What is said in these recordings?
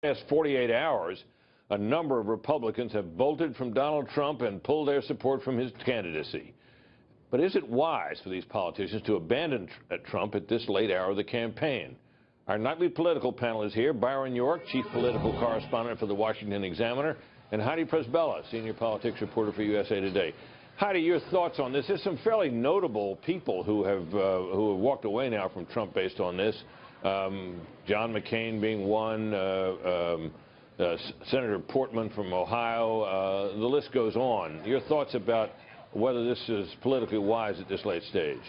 Past 48 hours, a number of Republicans have bolted from Donald Trump and pulled their support from his candidacy. But is it wise for these politicians to abandon Trump at this late hour of the campaign? Our nightly political panel is here. Byron York, chief political correspondent for the Washington Examiner, and Heidi Presbella, senior politics reporter for USA Today. Heidi, your thoughts on this? There's some fairly notable people who have walked away now from Trump based on this. John McCain being one, Senator Portman from Ohio, the list goes on. Your thoughts about whether this is politically wise at this late stage?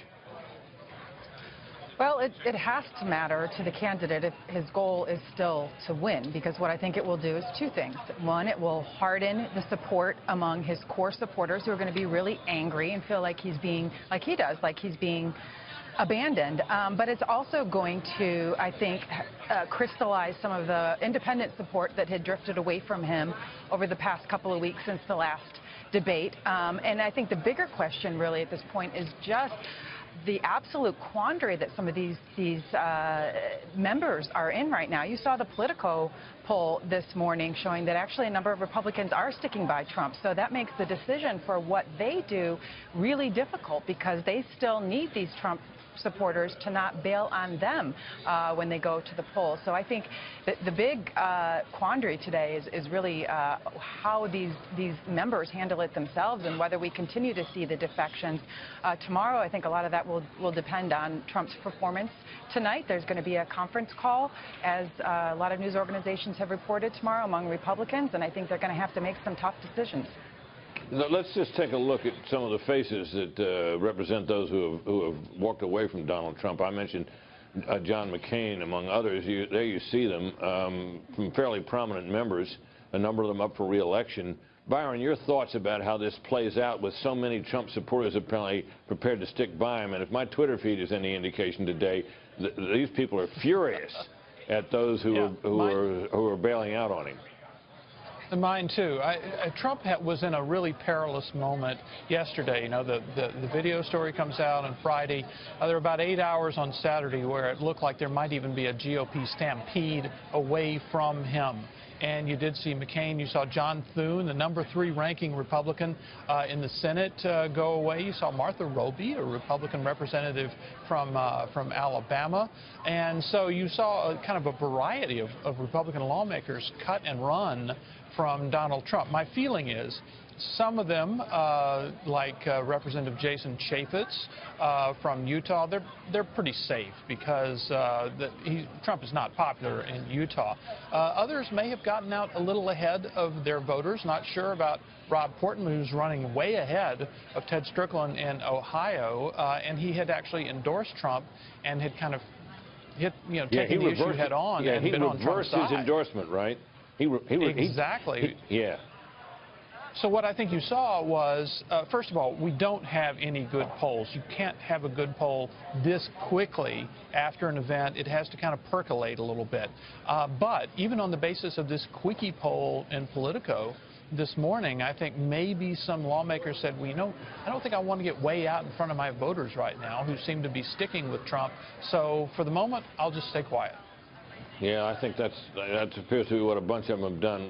Well, it has to matter to the candidate if his goal is still to win, because what I think it will do is two things. One, it will harden the support among his core supporters who are going to be really angry and feel like he's being, like he does, like he's being abandoned. But it's also going to, I think, crystallize some of the independent support that had drifted away from him over the past couple of weeks since the last debate. And I think the bigger question really at this point is just the absolute quandary that some of these members are in right now. You saw the Politico poll this morning showing that actually a number of Republicans are sticking by Trump. So that makes the decision for what they do really difficult, because they still need these Trump supporters to not bail on them when they go to the polls. So I think that the big quandary today is really how these members handle it themselves and whether we continue to see the defections. Tomorrow, I think a lot of that will depend on Trump's performance. Tonight, there's going to be a conference call, as a lot of news organizations have reported tomorrow, among Republicans, and I think they're going to have to make some tough decisions. Let's just take a look at some of the faces that represent those who have walked away from Donald Trump. I mentioned John McCain, among others. There you see them, from fairly prominent members, a number of them up for re-election. Byron, your thoughts about how this plays out with so many Trump supporters apparently prepared to stick by him. And if my Twitter feed is any indication today, these people are furious at those who are bailing out on him. And mine too. Trump was in a really perilous moment yesterday. You know, the video story comes out on Friday. There were about 8 hours on Saturday where it looked like there might even be a GOP stampede away from him. And you did see McCain. You saw John Thune, the #3 ranking Republican in the Senate, go away. You saw Martha Roby, a Republican representative from Alabama. And so you saw kind of a variety of Republican lawmakers cut and run from Donald Trump. My feeling is some of them, like Representative Jason Chaffetz from Utah, they're pretty safe because Trump is not popular in Utah. Others may have gotten out a little ahead of their voters. Not sure about Rob Portman, who's running way ahead of Ted Strickland in Ohio, and he had actually endorsed Trump and had kind of taken the issue head on. Yeah, and he been on Trump's reversed his side. endorsement, right? Exactly. Yeah. So what I think you saw was, first of all, we don't have any good polls. You can't have a good poll this quickly after an event. It has to kind of percolate a little bit. But even on the basis of this quickie poll in Politico this morning, I think maybe some lawmakers said, well, you know, I don't think I want to get way out in front of my voters right now who seem to be sticking with Trump. So for the moment, I'll just stay quiet. Yeah, I think that appears to be what a bunch of them have done.